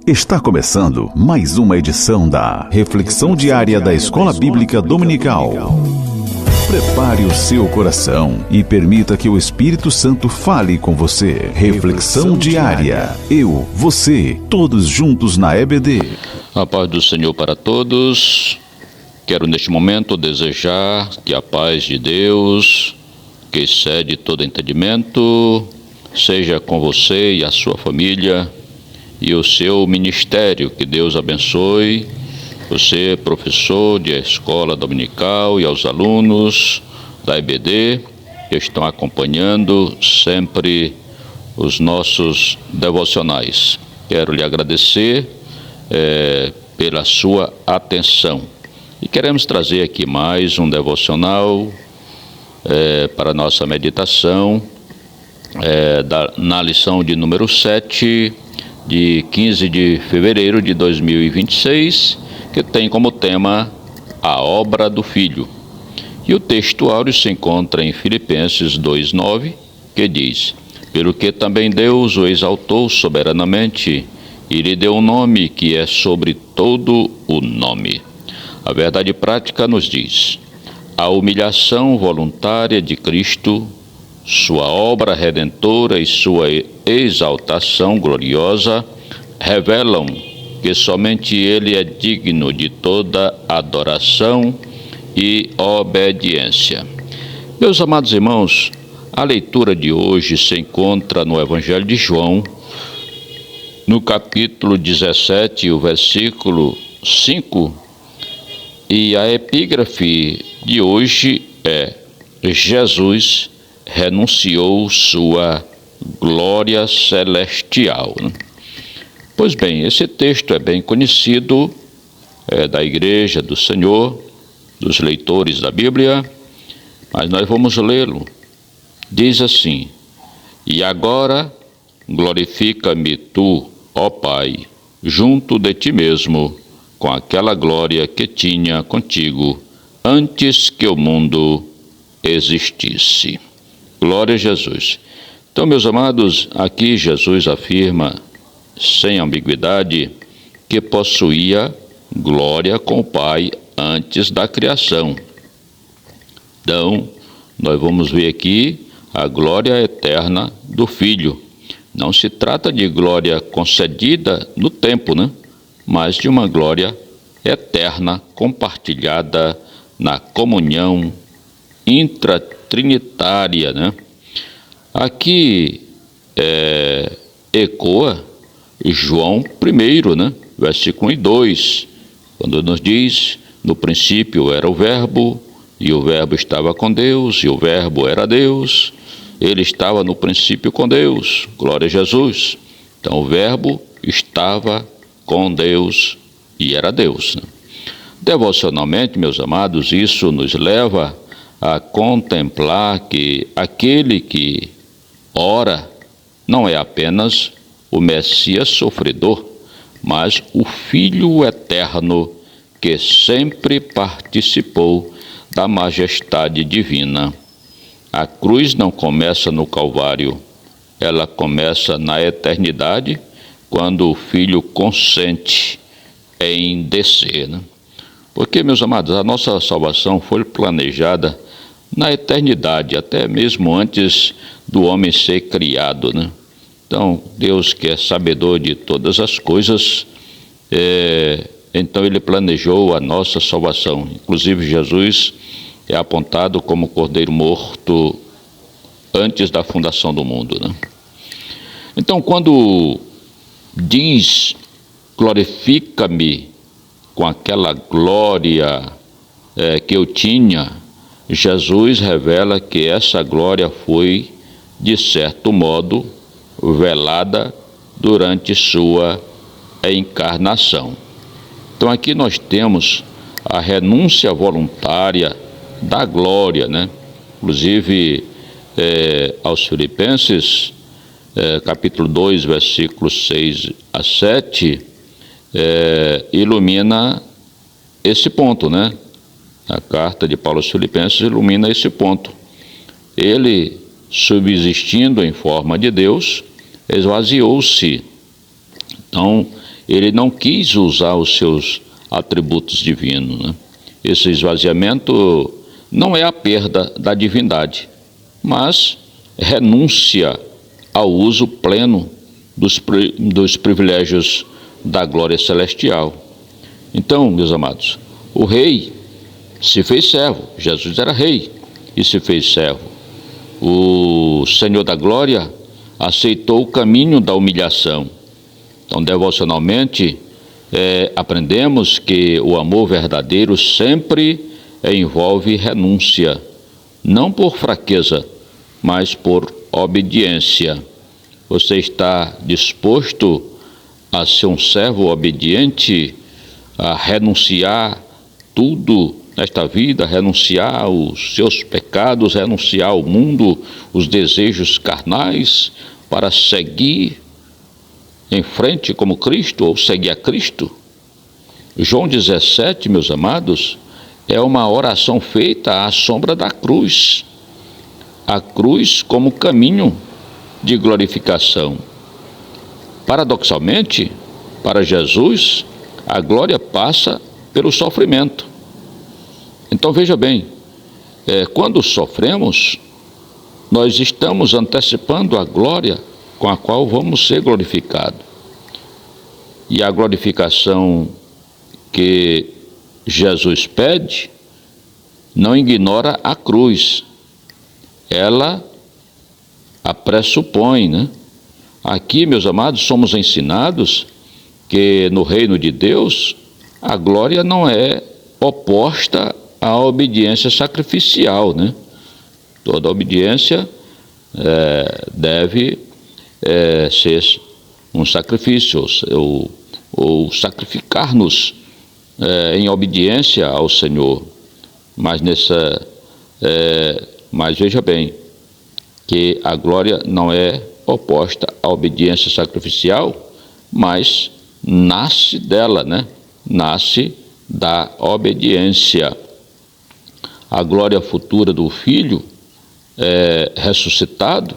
Está começando mais uma edição da Reflexão Diária da Escola Bíblica Dominical. Prepare o seu coração e permita que o Espírito Santo fale com você. Reflexão Diária. Eu, você, todos juntos na EBD. A paz do Senhor para todos. Quero neste momento desejar que a paz de Deus, que excede todo entendimento, seja com você e a sua família e o seu ministério. Que Deus abençoe você, professor de escola dominical, e aos alunos da EBD que estão acompanhando sempre os nossos devocionais. Quero lhe agradecer pela sua atenção. E queremos trazer aqui mais um devocional para nossa meditação na lição de número 7, de 15 de fevereiro de 2026, que tem como tema a obra do Filho. E o texto áureo se encontra em Filipenses 2:9, que diz: pelo que também Deus o exaltou soberanamente e lhe deu um nome que é sobre todo o nome. A verdade prática nos diz: a humilhação voluntária de Cristo, sua obra redentora e sua exaltação gloriosa revelam que somente Ele é digno de toda adoração e obediência. Meus amados irmãos, a leitura de hoje se encontra no Evangelho de João, no capítulo 17, o versículo 5, e a epígrafe de hoje é: Jesus renunciou sua glória celestial. Pois bem, esse texto é bem conhecido da Igreja do Senhor, dos leitores da Bíblia, mas nós vamos lê-lo. Diz assim: e agora glorifica-me tu, ó Pai, junto de ti mesmo, com aquela glória que tinha contigo antes que o mundo existisse. Glória a Jesus. Então, meus amados, aqui Jesus afirma, sem ambiguidade, que possuía glória com o Pai antes da criação. Então, nós vamos ver aqui a glória eterna do Filho. Não se trata de glória concedida no tempo, mas de uma glória eterna compartilhada na comunhão intratrinitária. Aqui ecoa João 1, versículo 1 e 2, quando nos diz: no princípio era o Verbo, e o Verbo estava com Deus, e o Verbo era Deus. Ele estava no princípio com Deus. Glória a Jesus. Então o Verbo estava com Deus e era Deus. Devocionalmente, meus amados, isso nos leva a contemplar que aquele que ora não é apenas o Messias sofredor, mas o Filho eterno que sempre participou da majestade divina. A cruz não começa no Calvário, ela começa na eternidade, quando o Filho consente em descer. Porque, meus amados, a nossa salvação foi planejada na eternidade, até mesmo antes do homem ser criado. Então, Deus, que é sabedor de todas as coisas, então Ele planejou a nossa salvação. Inclusive, Jesus é apontado como cordeiro morto antes da fundação do mundo. Então, quando diz: glorifica-me com aquela glória que eu tinha, Jesus revela que essa glória foi, de certo modo, velada durante sua encarnação. Então aqui nós temos a renúncia voluntária da glória, Inclusive, aos Filipenses, capítulo 2, versículos 6 a 7, ilumina esse ponto, A carta de Paulo aos Filipenses ilumina esse ponto. Ele, subsistindo em forma de Deus, esvaziou-se. Então, ele não quis usar os seus atributos divinos, né? Esse esvaziamento não é a perda da divindade, mas renúncia ao uso pleno dos privilégios da glória celestial. Então, meus amados, o rei se fez servo. Jesus era rei e se fez servo. O Senhor da glória aceitou o caminho da humilhação. Então, devocionalmente, aprendemos que o amor verdadeiro sempre envolve renúncia, não por fraqueza, mas por obediência. Você está disposto a ser um servo obediente, a renunciar tudo nesta vida, renunciar aos seus pecados, renunciar ao mundo, os desejos carnais, para seguir em frente como Cristo, ou seguir a Cristo? João 17, meus amados, é uma oração feita à sombra da cruz. A cruz como caminho de glorificação. Paradoxalmente, para Jesus, a glória passa pelo sofrimento. Então veja bem, quando sofremos, nós estamos antecipando a glória com a qual vamos ser glorificados. E a glorificação que Jesus pede não ignora a cruz, ela a pressupõe, né? Aqui, meus amados, somos ensinados que no reino de Deus a glória não é oposta à obediência sacrificial, né? Toda obediência deve ser um sacrifício, ou sacrificar-nos em obediência ao Senhor. Mas veja bem, que a glória não é oposta à obediência sacrificial, mas nasce dela, né? Nasce da obediência. A glória futura do Filho ressuscitado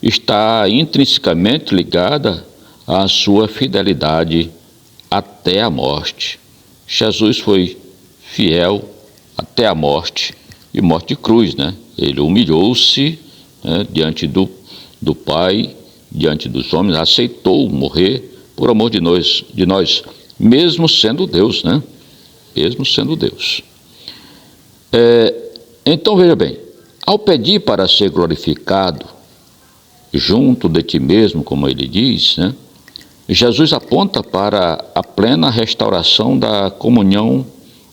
está intrinsecamente ligada à sua fidelidade até a morte. Jesus foi fiel até a morte, e morte de cruz, né? Ele humilhou-se, diante do Pai, diante dos homens, aceitou morrer por amor de nós, mesmo sendo Deus, né? Mesmo sendo Deus. Então veja bem, ao pedir para ser glorificado junto de ti mesmo, como ele diz, né? Jesus aponta para a plena restauração da comunhão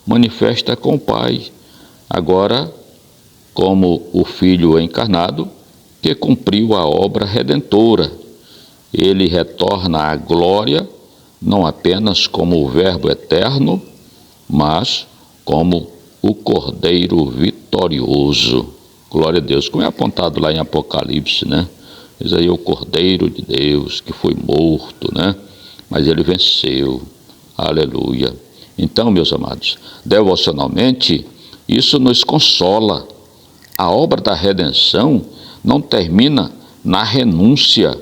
manifesta com o Pai, agora como o Filho encarnado, que cumpriu a obra redentora. Ele retorna à glória, não apenas como o Verbo eterno, mas como o Cordeiro vitorioso. Glória a Deus, como é apontado lá em Apocalipse, né? Diz aí o Cordeiro de Deus, que foi morto, né? Mas ele venceu. Aleluia. Então, meus amados, devocionalmente, isso nos consola. A obra da redenção não termina na renúncia,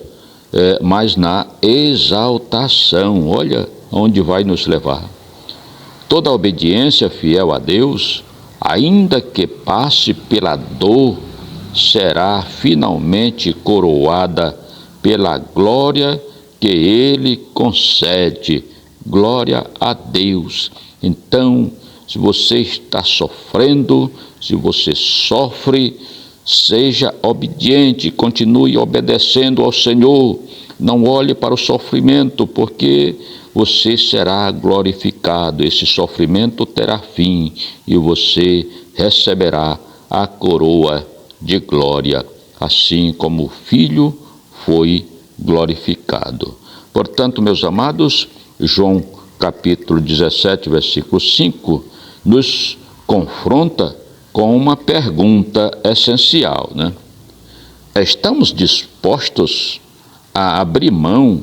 mas na exaltação. Olha onde vai nos levar. Toda obediência fiel a Deus, ainda que passe pela dor, será finalmente coroada pela glória que Ele concede. Glória a Deus. Então, se você está sofrendo, se você sofre, seja obediente, continue obedecendo ao Senhor. Não olhe para o sofrimento, porque você será glorificado. Esse sofrimento terá fim e você receberá a coroa de glória, assim como o Filho foi glorificado. Portanto, meus amados, João capítulo 17, versículo 5, nos confronta com uma pergunta essencial, né? Estamos dispostos a abrir mão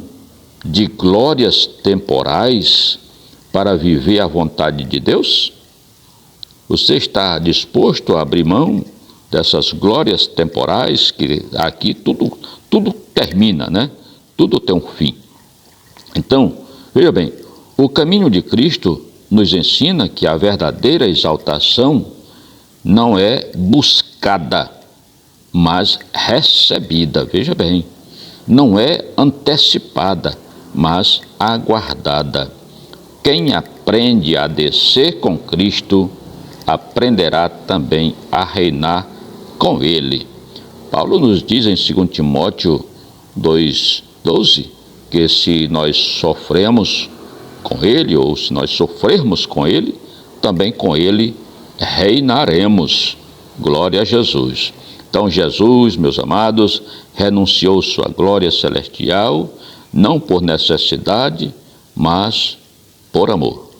de glórias temporais para viver a vontade de Deus? Você está disposto a abrir mão dessas glórias temporais, que aqui tudo termina, né? Tudo tem um fim. Então, Veja bem, o caminho de Cristo nos ensina que a verdadeira exaltação não é buscada, mas recebida. Veja bem, não é antecipada, mas aguardada. Quem aprende a descer com Cristo, aprenderá também a reinar com Ele. Paulo nos diz em 2 Timóteo 2,12, que se nós sofremos com Ele, ou se nós sofrermos com Ele, também com Ele reinaremos. Glória a Jesus. Então Jesus, meus amados, renunciou sua glória celestial, não por necessidade, mas por amor.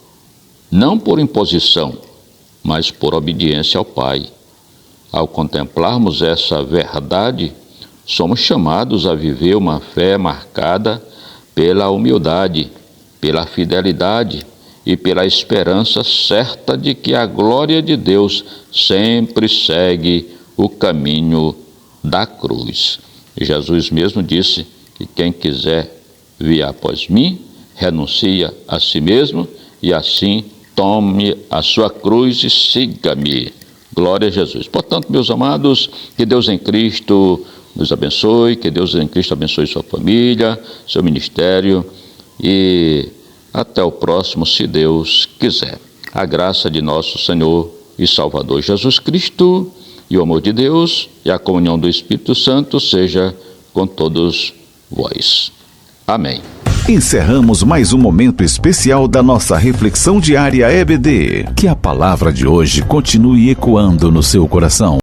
Não por imposição, mas por obediência ao Pai. Ao contemplarmos essa verdade, somos chamados a viver uma fé marcada pela humildade, pela fidelidade e pela esperança certa de que a glória de Deus sempre segue o caminho da cruz. Jesus mesmo disse que quem quiser vir após mim, renuncia a si mesmo e assim tome a sua cruz e siga-me. Glória a Jesus. Portanto, meus amados, que Deus em Cristo nos abençoe, que Deus em Cristo abençoe sua família, seu ministério e até o próximo, se Deus quiser. A graça de nosso Senhor e Salvador Jesus Cristo e o amor de Deus e a comunhão do Espírito Santo seja com todos vós. Amém. Encerramos mais um momento especial da nossa reflexão diária EBD. Que a palavra de hoje continue ecoando no seu coração.